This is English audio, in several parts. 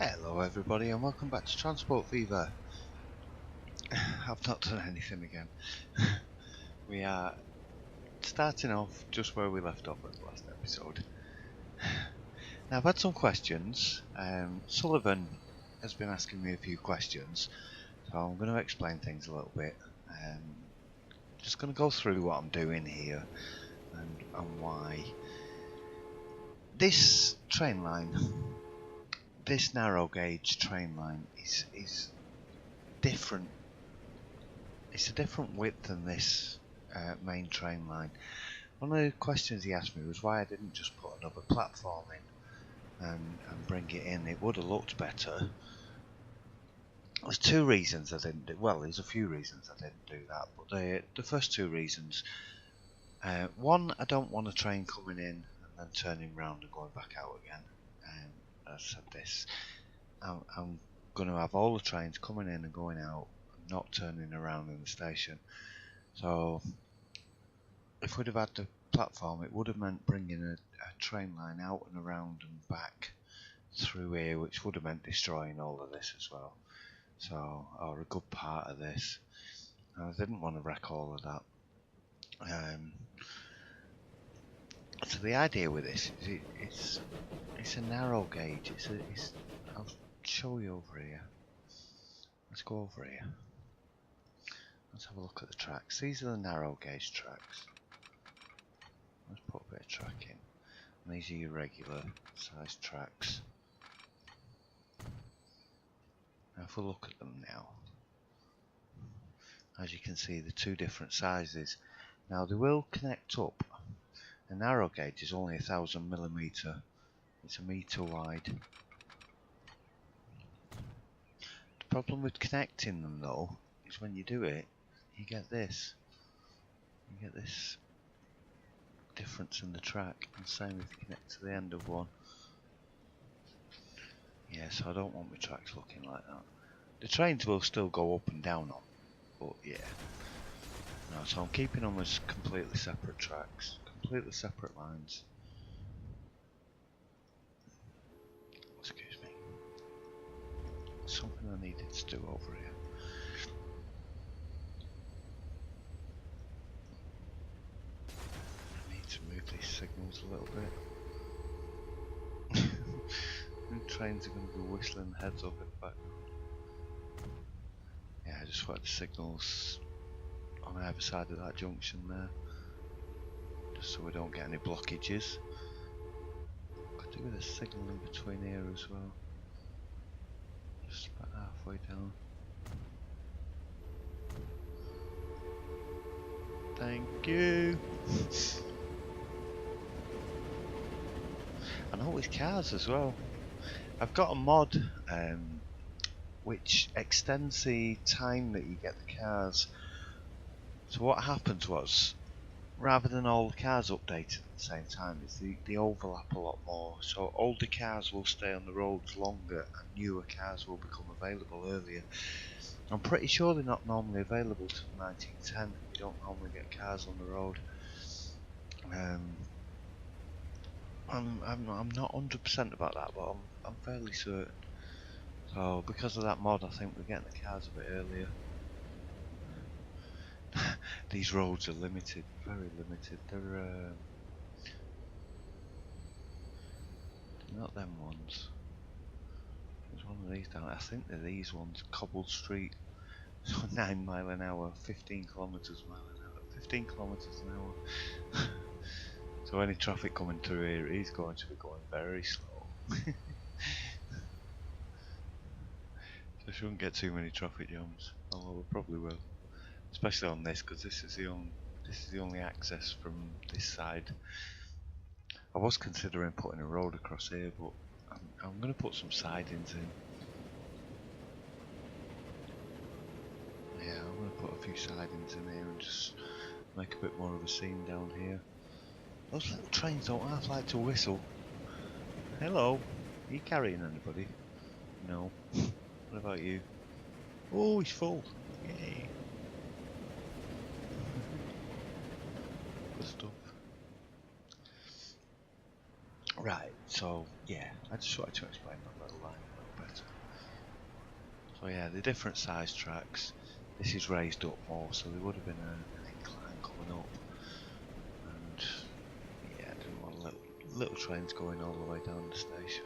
Hello everybody and welcome back to Transport Fever. I've not done anything again. We are starting off just where we left off at the last episode. Now I've had some questions. Sullivan has been asking me a few questions, so I'm going to explain things a little bit. Just going to go through what I'm doing here and why. This train line, this narrow gauge train line is different. It's a different width than this main train line. One of the questions he asked me was why I didn't just put another platform in and bring it in. It would have looked better. There's two reasons I didn't do. Well, there's a few reasons I didn't do that, but the first two reasons. One, I don't want a train coming in and then turning round and going back out again. As I said this, I'm going to have all the trains coming in and going out, not turning around in the station. So if we'd have had the platform, it would have meant bringing a train line out and around and back through here, which would have meant destroying all of this as well. So, or a good part of this. And I didn't want to wreck all of that. So the idea with this is it's a narrow gauge. I'll show you over here. Let's go over here. Let's have a look at the tracks. These are the narrow gauge tracks. Let's put a bit of track in. And these are your regular size tracks. Now if we look at them now, as you can see, the two different sizes. Now they will connect up. A narrow gauge is only 1000mm. It's a metre wide. The problem with connecting them though is when you do it, you get this. You get this difference in the track, and same if you connect to the end of one. Yeah, so I don't want my tracks looking like that. The trains will still go up and down on, but yeah. No, so I'm keeping them as completely separate tracks, completely separate lines. Excuse me. Something I needed to do over here. I need to move these signals a little bit. The trains are going to be whistling heads up in the background. Yeah, I just want the signals on either side of that junction there, just so we don't get any blockages. Could do with a signal in between here as well, just about halfway down. Thank you. I know with cars as well. I've got a mod which extends the time that you get the cars. So what happens was, rather than all the cars updated at the same time, is they overlap a lot more. So older cars will stay on the roads longer and newer cars will become available earlier. I'm pretty sure they're not normally available till 1910. You don't normally get cars on the road. I'm not 100% about that, but I'm fairly certain. So because of that mod, I think we're getting the cars a bit earlier. These roads are limited, very limited. They're not them ones. There's one of these down. I think they're these ones. Cobbled street. So 9 mile an hour, 15 kilometers mile an hour, 15 kilometers an hour. So any traffic coming through here is going to be going very slow. So I shouldn't get too many traffic jams, although we probably will, especially on this, because this is the only access from this side. I was considering putting a road across here, but I'm going to put some sidings in. Yeah, I'm going to put a few sidings in here and just make a bit more of a scene down here. Those little trains don't half like to whistle. Hello, are you carrying anybody? No. What about you? Oh, he's full. Yay. Good stuff. Right, so yeah, I just wanted to explain that little line a little So yeah, the different size tracks. This is raised up more, so there would have been an incline coming up. And yeah, I didn't want little trains going all the way down the station,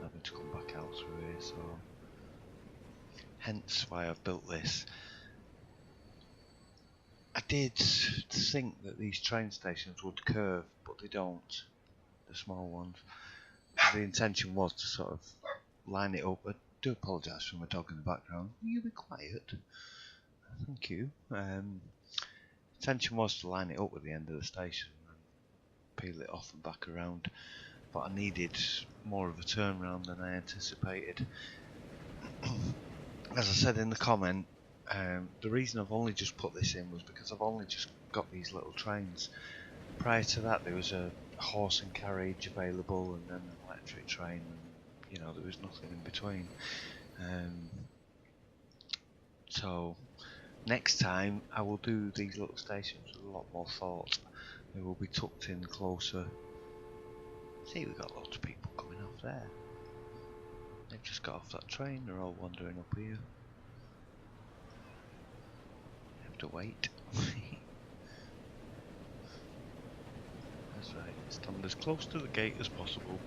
having to come back out through here, so hence why I've built this. I did think that these train stations would curve, but they don't, the small ones. The intention was to sort of line it up. I do apologise for my dog in the background. Will you be quiet? Thank you. Intention was to line it up at the end of the station and peel it off and back around, but I needed more of a turnaround than I anticipated. As I said in the comment, the reason I've only just put this in was because I've only just got these little trains. Prior to that there was a horse and carriage available, and then an electric train, and you know, there was nothing in between. So next time I will do these little stations with a lot more thought. They will be tucked in closer. See, we've got lots of people coming off there. They've just got off that train, they're all wandering up here. Have to wait. That's right, stand as close to the gate as possible.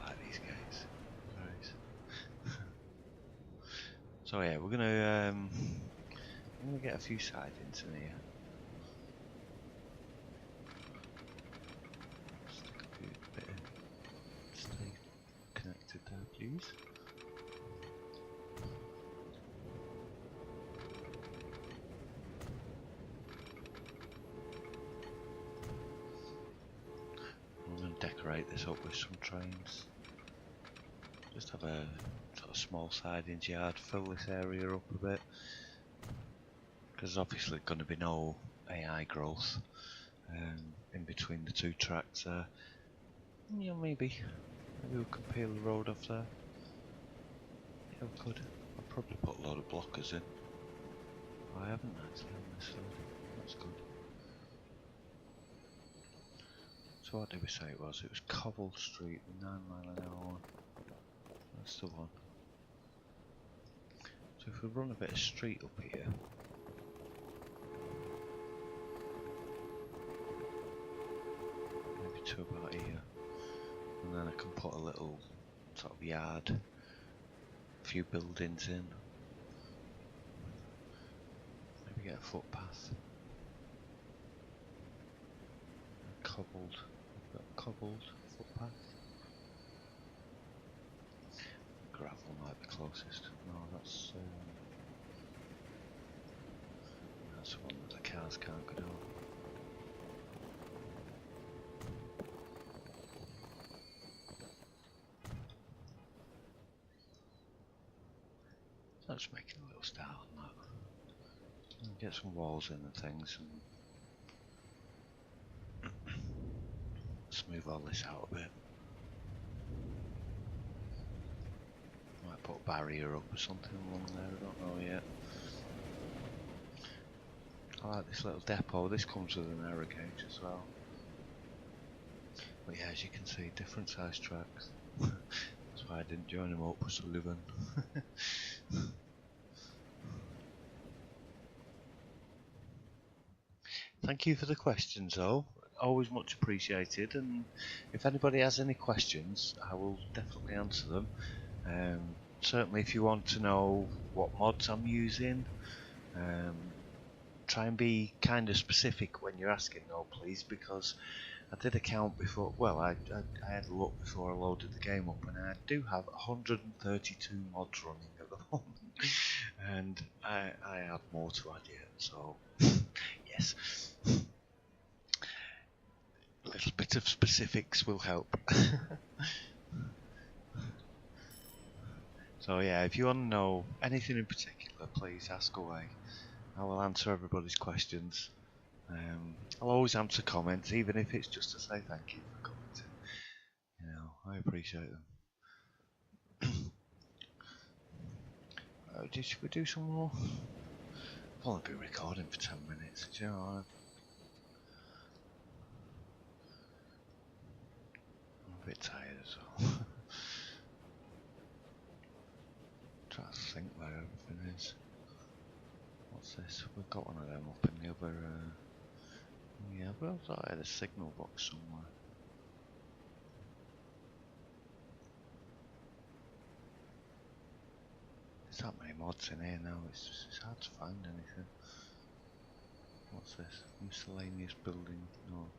I like these guys. Nice. So yeah, we're gonna get a few sidings in here. Stick a few bit of stay connected there, please. Decorate this up with some trains. Just have a sort of small sidings yard, fill this area up a bit, because there's obviously going to be no AI growth in between the two tracks there. Yeah, maybe we can peel the road off there. Yeah, we could. I'll probably put a load of blockers in. I haven't actually on this side. That's good. So what did we say it was? It was Cobble Street, the 9 mile an hour one. That's the one. So if we run a bit of street up here. Maybe to about here. And then I can put a little sort of yard, a few buildings in. Maybe get a footpath. Cobbled. I've got a cobbled footpath. Gravel might be closest. No, that's the one that the cars can't go down. So just making a little start on that. And get some walls in and things, and smooth all this out a bit. Might put a barrier up or something along there, I don't know yet. I like this little depot. This comes with an error gauge as well. But yeah, as you can see, different size tracks. That's why I didn't join them up with Sullivan. Thank you for the questions though, always much appreciated, and if anybody has any questions I will definitely answer them. Certainly if you want to know what mods I'm using, try and be kind of specific when you're asking though, please, because I did a count before, well I had a look before I loaded the game up, and I do have 132 mods running at the moment, and I have more to add yet, so yes, a little bit of specifics will help. So yeah, if you want to know anything in particular, please ask away. I will answer everybody's questions. I'll always answer comments, even if it's just to say thank you for commenting. You know, I appreciate them. Should we do some more? I've only been recording for 10 minutes. Do you know, bit tired as well. Trying to think where everything is. What's this? We've got one of them up in the other. Yeah, but I thought I had a signal box somewhere. There's that many mods in here now. It's hard to find anything. What's this? Miscellaneous building? No.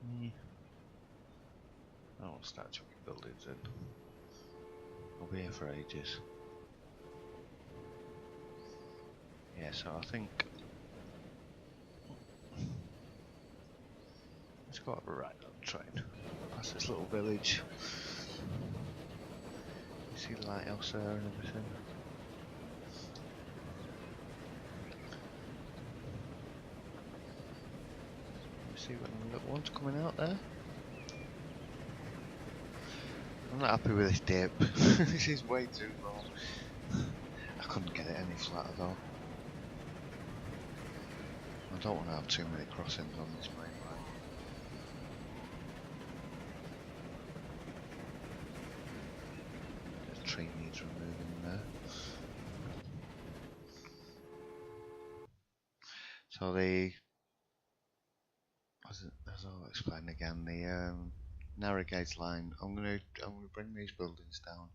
I don't want to start chucking buildings in. I'll be here for ages. Yeah, so I think let's go have a ride on the train. Past this little village. You see the lighthouse there and everything. You see one of the little ones coming out there? I'm not happy with this dip. This is way too long. I couldn't get it any flatter though. I don't want to have too many crossings on this main line. The tree needs removing there. So as I'll explain again, the narrow gauge line. I'm gonna bring these buildings down.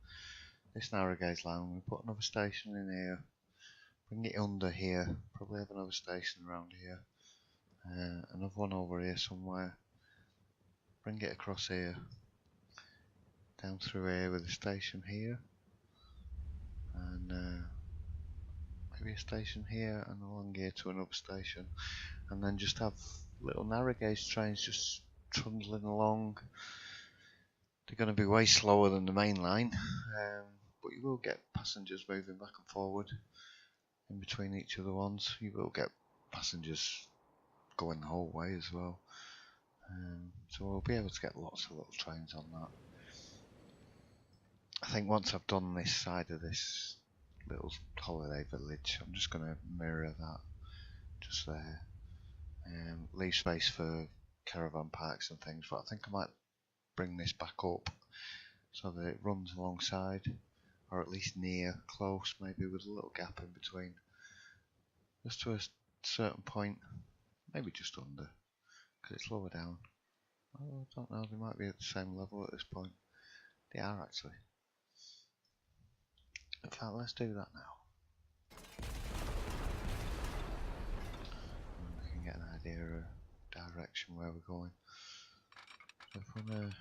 This narrow gauge line. I'm gonna put another station in here. Bring it under here. Probably have another station around here. Another one over here somewhere. Bring it across here. Down through here with a station here. And maybe a station here and along here to another station. And then just have little narrow gauge trains just trundling along. They're going to be way slower than the main line, but you will get passengers moving back and forward in between each of the ones. You will get passengers going the whole way as well. So we'll be able to get lots of little trains on that. I think once I've done this side of this little holiday village, I'm just going to mirror that just there. Leave space for caravan parks and things, but I think I might bring this back up so that it runs alongside, or at least near, close, maybe with a little gap in between, just to a certain point, maybe just under, because it's lower down. Oh, I don't know, they might be at the same level at this point. They are actually. In fact, let's do that now. And we can get an idea of direction where we're going. So if we want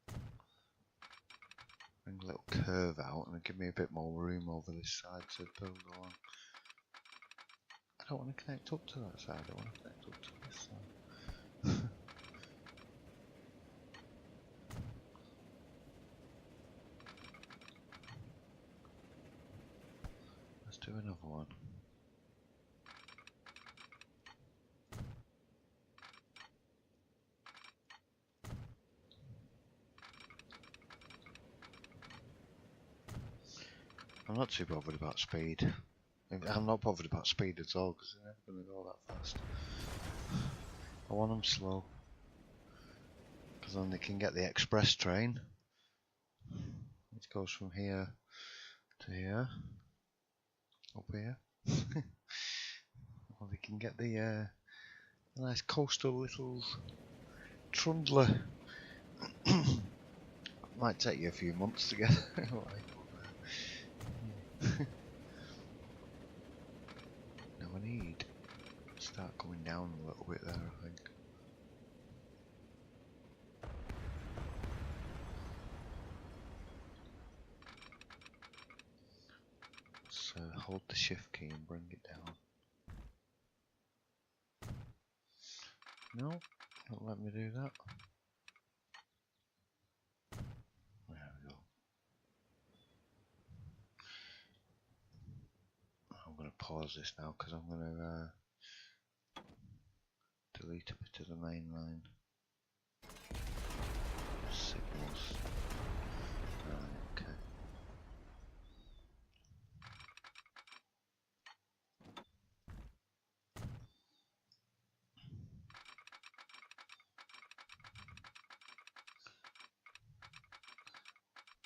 to bring a little curve out and give me a bit more room over this side to build along. I don't want to connect up to that side, I want to connect up to this side. Let's do another one. I'm not too bothered about speed. I'm not bothered about speed at all because they're never going to go that fast. I want them slow because then they can get the express train, which goes from here to here, up here. Or they can get the nice coastal little trundler. Might take you a few months to get away. Now I need to start coming down a little bit there, I think. So hold the shift key and bring it down. No, don't let me do that. There we go. I'm going to pause this now because I'm going to delete a bit of the main line. Signals. Right, okay.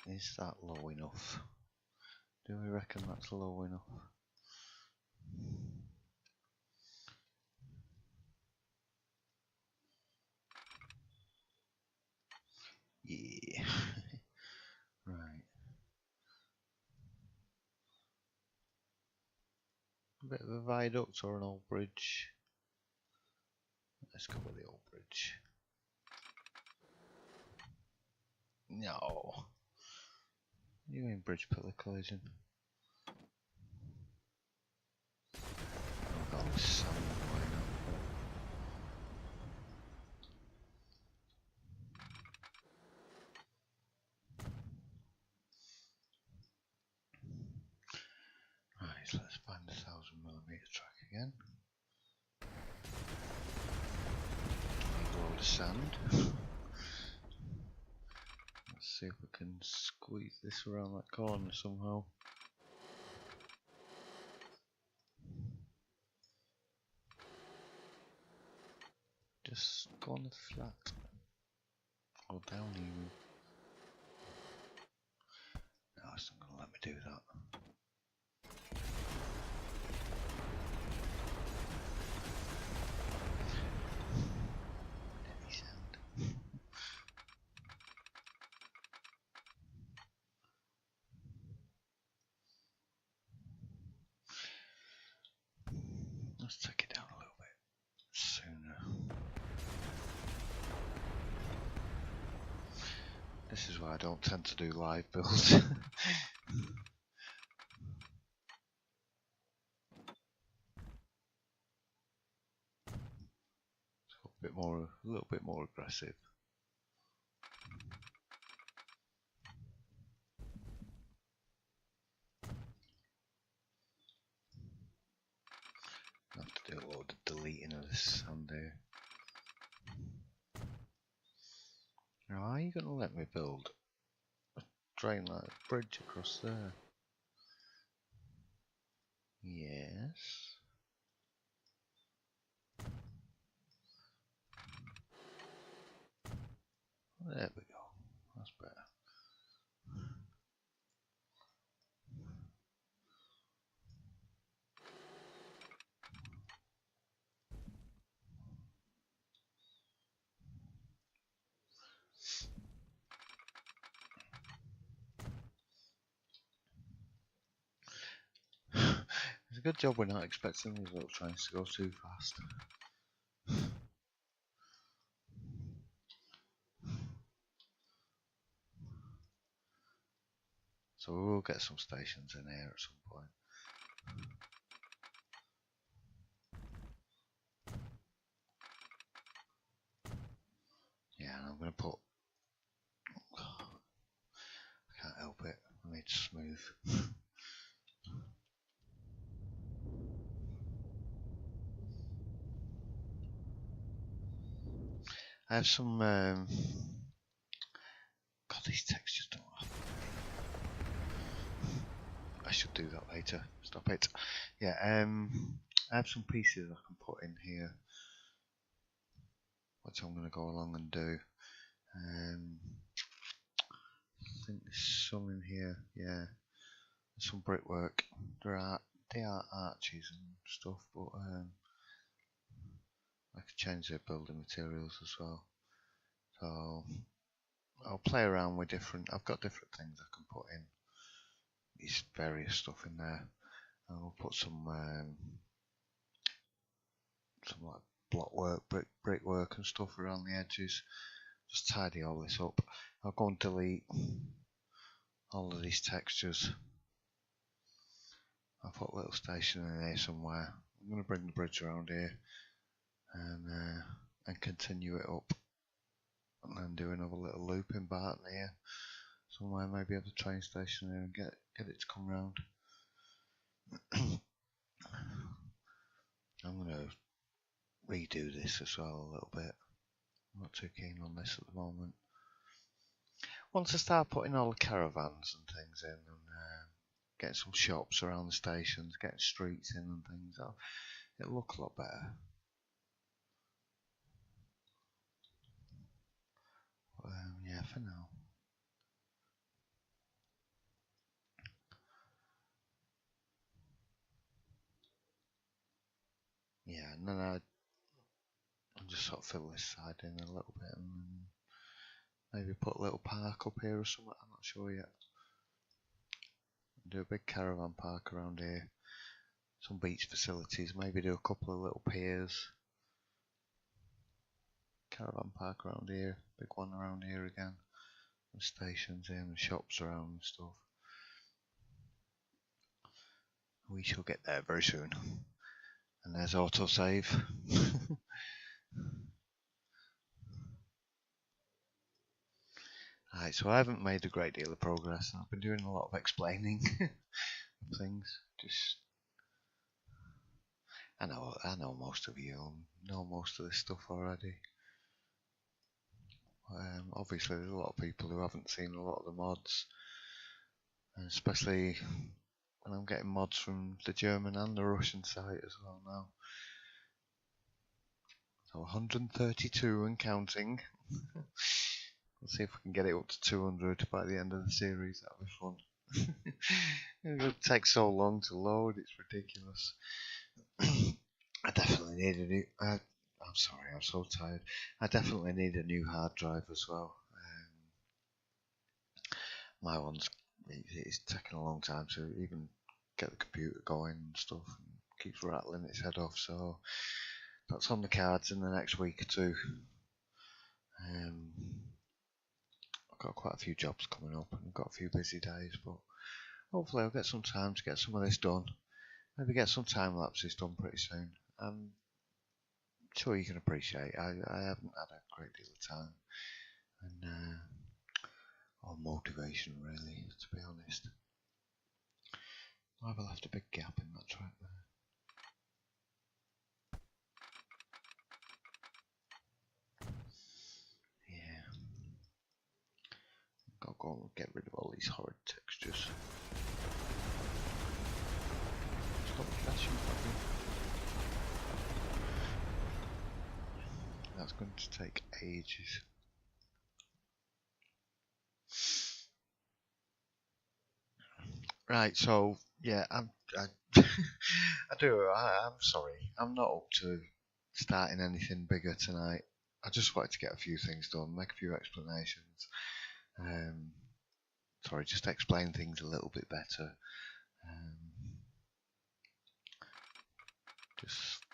Is that low enough? Do we reckon that's low enough? Yeah. Right. A bit of a viaduct or an old bridge. Let's go with the old bridge. No. You mean bridge pillar collision? Oh god, there's sand going on. Right, so let's find the 1000mm track again. Need a load of sand. Let's see if we can squeeze this around that corner somehow. Just go on the flat. Or down even. No, it's not going to let me do that. Any sound. Let's take it down a little bit sooner. This is why I don't tend to do live builds. A little bit more aggressive. I have to do a load of deleting of this sand here. Now, are you going to let me build a drain like a bridge across there? Yes. There we go. That's better. It's a good job we're not expecting these little trains to go too fast. So we will get some stations in here at some point. Yeah, and I'm going to put... I can't help it, I need smooth. I have some... God, these textures don't have... I should do that later. Stop it. Yeah, I have some pieces I can put in here, which I'm going to go along and do. I think there's some in here. Yeah, there's some brickwork. They are arches and stuff, but I could change their building materials as well. So I'll play around with different. I've got different things I can put in. These various stuff in there. And we'll put some like blockwork, brickwork and stuff around the edges. Just tidy all this up. I'll go and delete all of these textures. I'll put a little station in here somewhere. I'm going to bring the bridge around here and continue it up, and then do another little looping part here somewhere, maybe at the train station there, and get it to come round. I'm going to redo this as well a little bit. I'm not too keen on this at the moment. Once I start putting all the caravans and things in, and getting some shops around the stations, getting streets in and things, it'll look a lot better. Yeah, for now. Yeah, and then I'll just sort of fill this side in a little bit and maybe put a little park up here or something, I'm not sure yet. Do a big caravan park around here, some beach facilities, maybe do a couple of little piers. Caravan park around here, big one around here again, and stations in and shops around and stuff. We shall get there very soon. And there's autosave. Alright, so I haven't made a great deal of progress, and I've been doing a lot of explaining of things. Just, I know most of you know most of this stuff already. Obviously, there's a lot of people who haven't seen a lot of the mods, and especially when I'm getting mods from the German and the Russian site as well now. So 132 and counting. Let's see if we can get it up to 200 by the end of the series. That'll be fun. It takes so long to load, it's ridiculous. I definitely need a new. I'm sorry, I'm so tired. I definitely need a new hard drive as well. My one's it's taking a long time to even get the computer going and stuff, and keeps rattling its head off. So that's on the cards in the next week or two. I've got quite a few jobs coming up and I've got a few busy days, but hopefully I'll get some time to get some of this done. Maybe get some time lapses done pretty soon. I'm sure you can appreciate I haven't had a great deal of time and or motivation really, to be honest. I've left a big gap in that track there. Yeah. Gotta go and get rid of all these horrid textures. Stop flashing at me. That's going to take ages. Right, so yeah, I'm sorry. I'm not up to starting anything bigger tonight. I just wanted to get a few things done, make a few explanations. Sorry, just explain things a little bit better. Just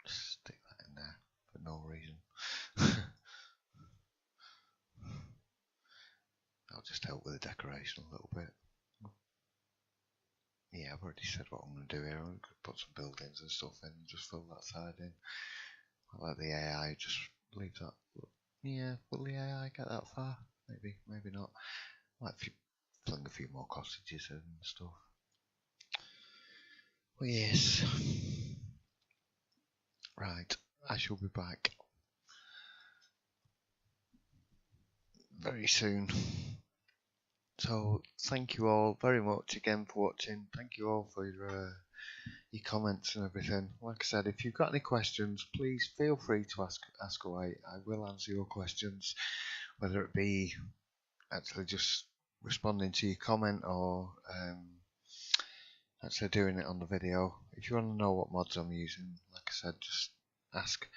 stick that in there for no reason. I'll just help with the decoration a little bit. Yeah, I've already said what I'm going to do here. I'm going to put some buildings and stuff in and just fill that side in. I'll let the AI just leave that. Yeah, will the AI get that far? Maybe, maybe not. Might fling a few more cottages in and stuff. Well, yes. Right, I shall be back very soon. So, thank you all very much again for watching. Thank you all for your comments and everything. Like I said, if you've got any questions, please feel free to ask away. I will answer your questions, whether it be actually just responding to your comment or actually doing it on the video. If you want to know what mods I'm using, like I said, just ask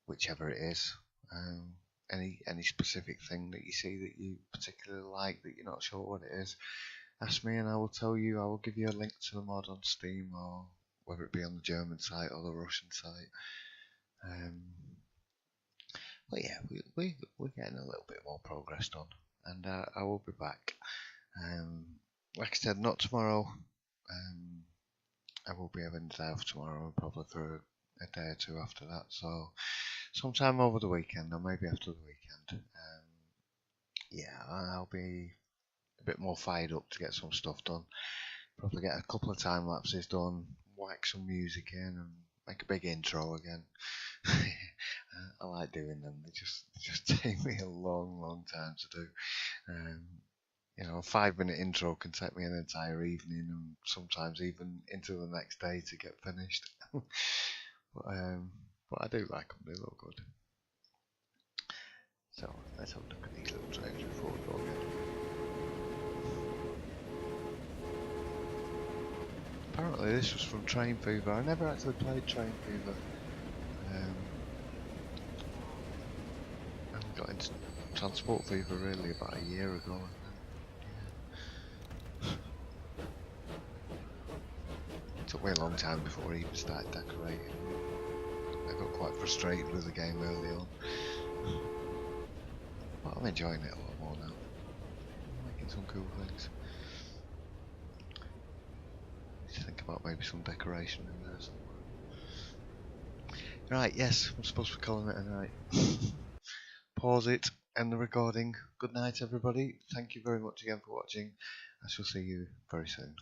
whichever it is. Any specific thing that you see that you particularly like that you're not sure what it is, ask me and I will tell you. I will give you a link to the mod on Steam, or whether it be on the German site or the Russian site. But yeah, we're getting a little bit more progress done, and I will be back. Like I said, not tomorrow. I will be having the day off tomorrow, probably for a day or two after that. So sometime over the weekend, or maybe after the weekend. Yeah, I'll be a bit more fired up to get some stuff done. Probably get a couple of time lapses done, whack some music in, and make a big intro again. I like doing them. They just take me a long time to do. You know, a 5-minute intro can take me an entire evening, and sometimes even into the next day to get finished. But I do like them. They look good. So let's have a look at these little trains before we go again. Apparently apparently this was from Train Fever. I never actually played Train Fever. I got into Transport Fever really about a year ago. It took me a long time before I even started decorating. I got quite frustrated with the game early on. But I'm enjoying it a lot more now. I'm making some cool things. Need to think about maybe some decoration in there somewhere. Right, yes, I'm supposed to be calling it a night. Pause it, end the recording. Good night everybody. Thank you very much again for watching. I shall see you very soon.